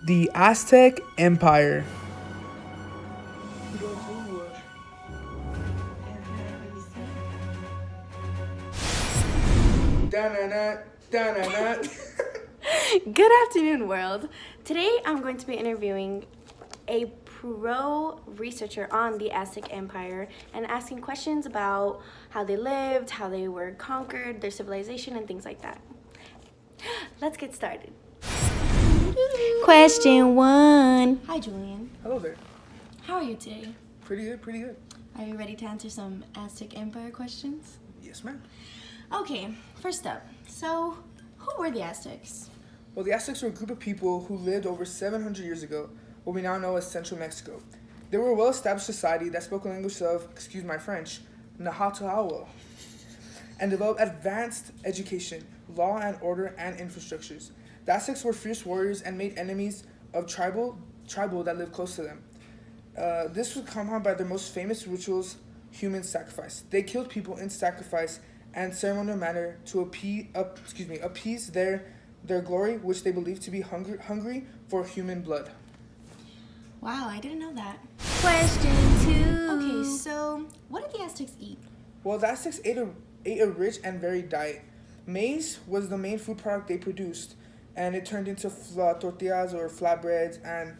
The Aztec Empire. Da-na-na, da-na-na. Good afternoon, world. Today I'm going to be interviewing a pro researcher on the Aztec Empire and asking questions about how they lived, how they were conquered, their civilization, and things like that. Let's get started. Question 1. Hi, Julian. Hello there. How are you today? Pretty good, pretty good. Are you ready to answer some Aztec Empire questions? Yes, ma'am. Okay, first up. So, who were the Aztecs? Well, the Aztecs were a group of people who lived over 700 years ago, what we now know as Central Mexico. They were a well-established society that spoke a language of, excuse my French, Nahuatl, and developed advanced education, law and order, and infrastructures. The Aztecs were fierce warriors and made enemies of tribal that lived close to them. This was compounded by their most famous rituals, human sacrifice. They killed people in sacrifice and ceremonial manner to appease their glory, which they believed to be hungry for human blood. Wow, I didn't know that. Question 2. Okay, so what did the Aztecs eat? Well, the Aztecs ate a rich and varied diet. Maize was the main food product they produced, and it turned into tortillas or flatbreads and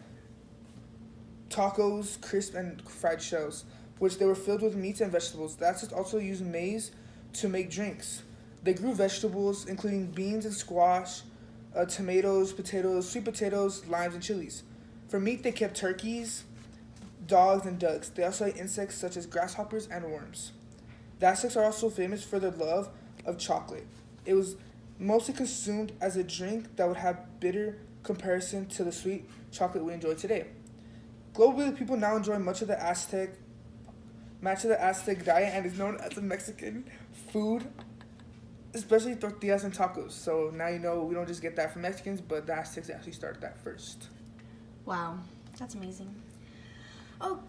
tacos, crisp and fried shells, which they were filled with meats and vegetables. The Aztecs also used maize to make drinks. They grew vegetables, including beans and squash, tomatoes, potatoes, sweet potatoes, limes, and chilies. For meat, they kept turkeys, dogs, and ducks. They also ate insects such as grasshoppers and worms. The Aztecs are also famous for their love of chocolate. It was mostly consumed as a drink that would have bitter comparison to the sweet chocolate we enjoy today. Globally, people now enjoy much of the Aztec diet and is known as a Mexican food, especially tortillas and tacos. So now you know we don't just get that from Mexicans, but the Aztecs actually started that first. Wow, that's amazing. Oh,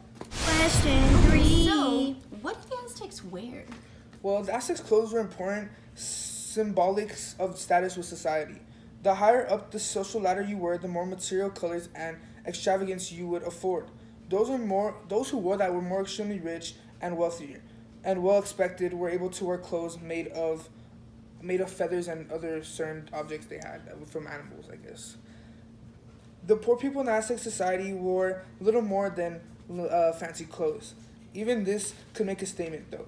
question 3. So, what did the Aztecs wear? Well, the Aztecs' clothes were important symbolics of status with society. The higher up the social ladder you were, the more material colors and extravagance you would afford. Those who wore that were more extremely rich and wealthier, and well expected were able to wear clothes made of feathers and other certain objects they had from animals, I guess. The poor people in the Aztec society wore little more than fancy clothes. Even this could make a statement, though.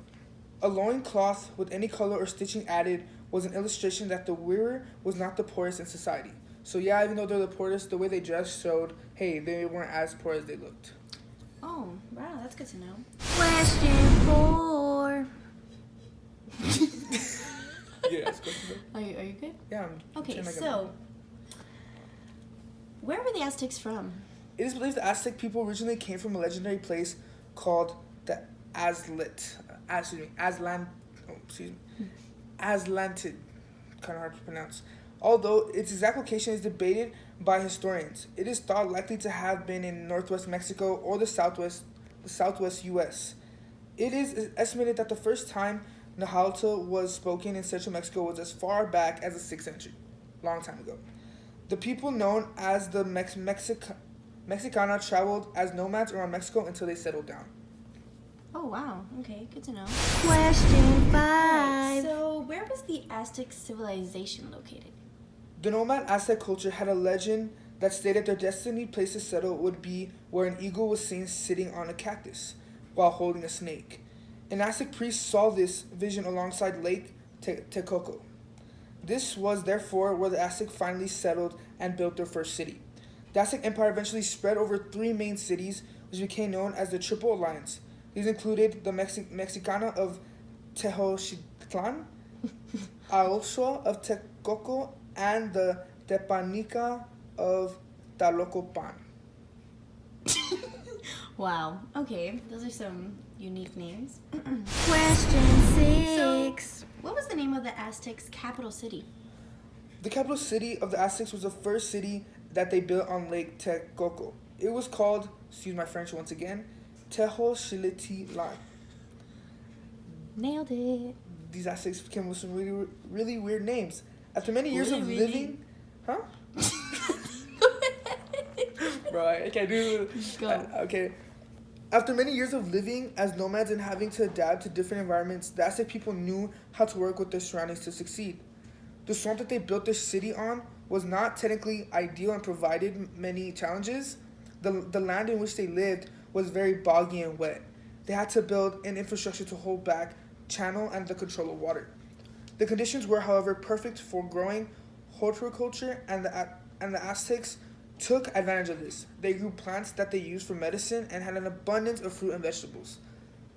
A loincloth with any color or stitching added was an illustration that the wearer was not the poorest in society. So yeah, even though they're the poorest, the way they dressed showed, hey, they weren't as poor as they looked. Oh, wow, that's good to know. Question 4. Yeah, Are you good? Yeah. Okay, so where were the Aztecs from? It is believed the Aztec people originally came from a legendary place called the Atlantid, kind of hard to pronounce. Although its exact location is debated by historians, it is thought likely to have been in northwest Mexico or the southwest U.S. It is estimated that the first time Nahuatl was spoken in central Mexico was as far back as the 6th century, long time ago. The people known as the Mexicana traveled as nomads around Mexico until they settled down. Oh, wow. Okay, good to know. Question 5. Right, so, where was the Aztec civilization located? The nomad Aztec culture had a legend that stated their destined place to settle would be where an eagle was seen sitting on a cactus while holding a snake. An Aztec priest saw this vision alongside Lake Texcoco. This was therefore where the Aztec finally settled and built their first city. The Aztec Empire eventually spread over 3 main cities, which became known as the Triple Alliance. These included the Mexicana of Tenochtitlan, Aoxo of Texcoco, and the Tepanica of Talocopan. Wow. Okay, those are some unique names. Question 6. So, what was the name of the Aztecs' capital city? The capital city of the Aztecs was the first city that they built on Lake Texcoco. It was called, excuse my French once again, Tenochtitlan. Nailed it. These Aztecs came with some really, really weird names. After many years of living, huh? Bro, I can't do Go. Okay. After many years of living as nomads and having to adapt to different environments, the Aztec people knew how to work with their surroundings to succeed. The swamp that they built their city on was not technically ideal and provided many challenges. The land in which they lived was very boggy and wet. They had to build an infrastructure to hold back, channel, and the control of water. The conditions were, however, perfect for growing horticulture, and the Aztecs took advantage of this. They grew plants that they used for medicine and had an abundance of fruit and vegetables.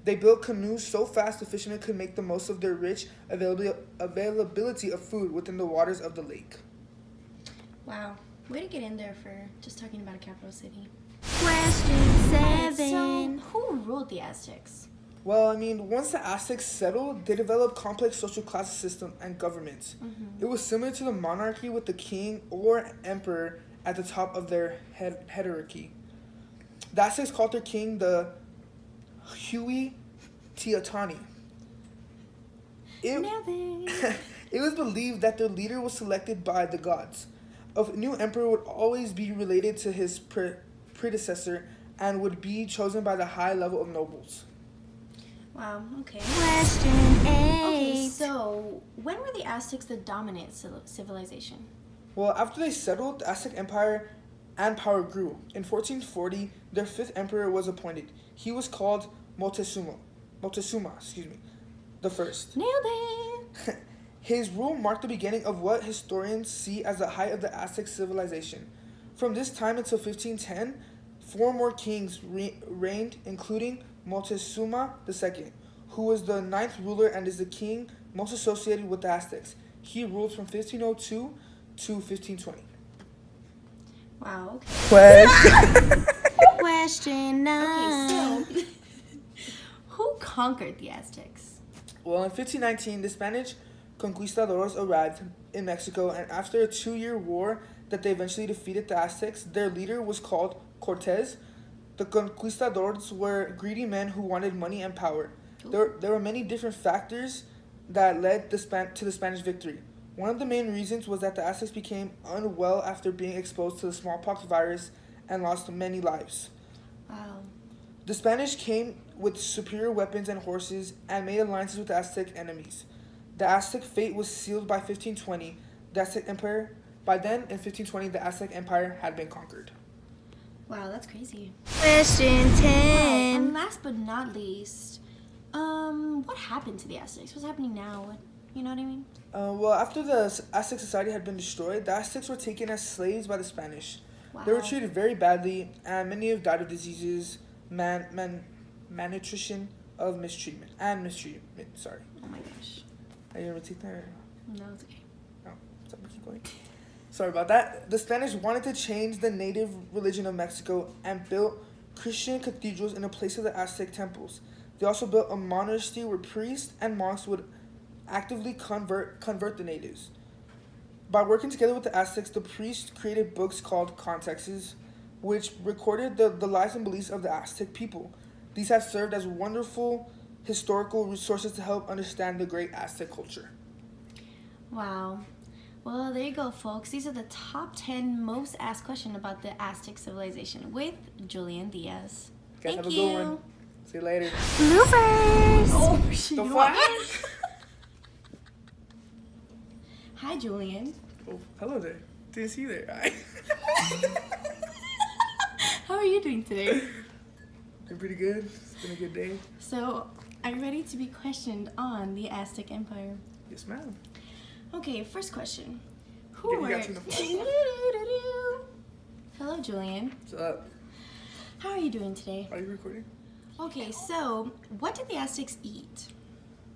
They built canoes so fast the fishermen could make the most of their rich availability of food within the waters of the lake. Wow. Way to get in there for just talking about a capital city. Question 7. So, who ruled the Aztecs? Well, I mean, once the Aztecs settled, they developed complex social class system and governments. It was similar to the monarchy with the king or emperor at the top of their hierarchy. The Aztecs called their king the Huey Teotani. Nailed it. It was believed that their leader was selected by the gods. A new emperor would always be related to his predecessor and would be chosen by the high level of nobles. Wow, okay. Question 8. Okay, so when were the Aztecs the dominant civilization? Well, after they settled, the Aztec Empire and power grew. In 1440, their fifth emperor was appointed. He was called Moctezuma, the first. Nailed it. His rule marked the beginning of what historians see as the height of the Aztec civilization. From this time until 1510, 4 more kings reigned, including Moctezuma II, who was the 9th ruler and is the king most associated with the Aztecs. He ruled from 1502 to 1520. Wow, okay. Question 9. Okay, so who conquered the Aztecs? Well, in 1519, the Spanish conquistadors arrived in Mexico, and after a 2-year war that they eventually defeated the Aztecs, their leader was called Cortez. The conquistadors were greedy men who wanted money and power. There were many different factors that led to the Spanish victory. One of the main reasons was that the Aztecs became unwell after being exposed to the smallpox virus and lost many lives. Wow. The Spanish came with superior weapons and horses and made alliances with the Aztec enemies. The Aztec fate was sealed by 1520. The Aztec Empire, by then, in 1520, the Aztec Empire had been conquered. Wow, that's crazy. Question Wow. 10. And last but not least, what happened to the Aztecs? What's happening now? You know what I mean? Well, after the Aztec society had been destroyed, the Aztecs were taken as slaves by the Spanish. Wow. They were treated very badly, and many have died of diseases, malnutrition, of mistreatment. Sorry. Oh my gosh. Are you ever take that? Or? No, it's okay. Oh, sorry, keep going. Sorry about that. The Spanish wanted to change the native religion of Mexico and built Christian cathedrals in the place of the Aztec temples. They also built a monastery where priests and monks would actively convert the natives. By working together with the Aztecs, the priests created books called contexts, which recorded the lives and beliefs of the Aztec people. These have served as wonderful historical resources to help understand the great Aztec culture. Wow. Well, there you go, folks. These are the top 10 most asked questions about the Aztec civilization with Julian Diaz. Guys, Thank have a you. good one. See you later. Bloopers. Oh, The fuck? Hi, Julian. Oh, hello there. Didn't see you there. How are you doing today? Doing pretty good. It's been a good day. So, are you ready to be questioned on the Aztec Empire? Yes, ma'am. Okay, first question. Yeah, Who you were... got to the phone. Hello, Julian. What's up? How are you doing today? Are you recording? Okay, so what did the Aztecs eat?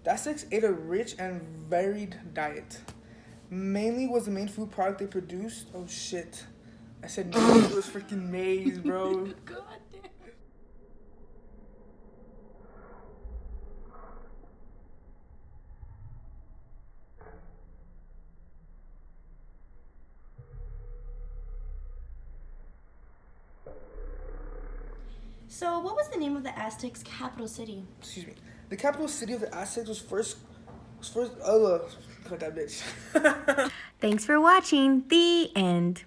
The Aztecs ate a rich and varied diet. Mainly was the main food product they produced. Oh shit. I said no, it was freaking maize, bro. God damn. So, what was the name of the Aztecs' capital city? Excuse me. The capital city of the Aztecs was first cut that bitch. Thanks for watching. The end.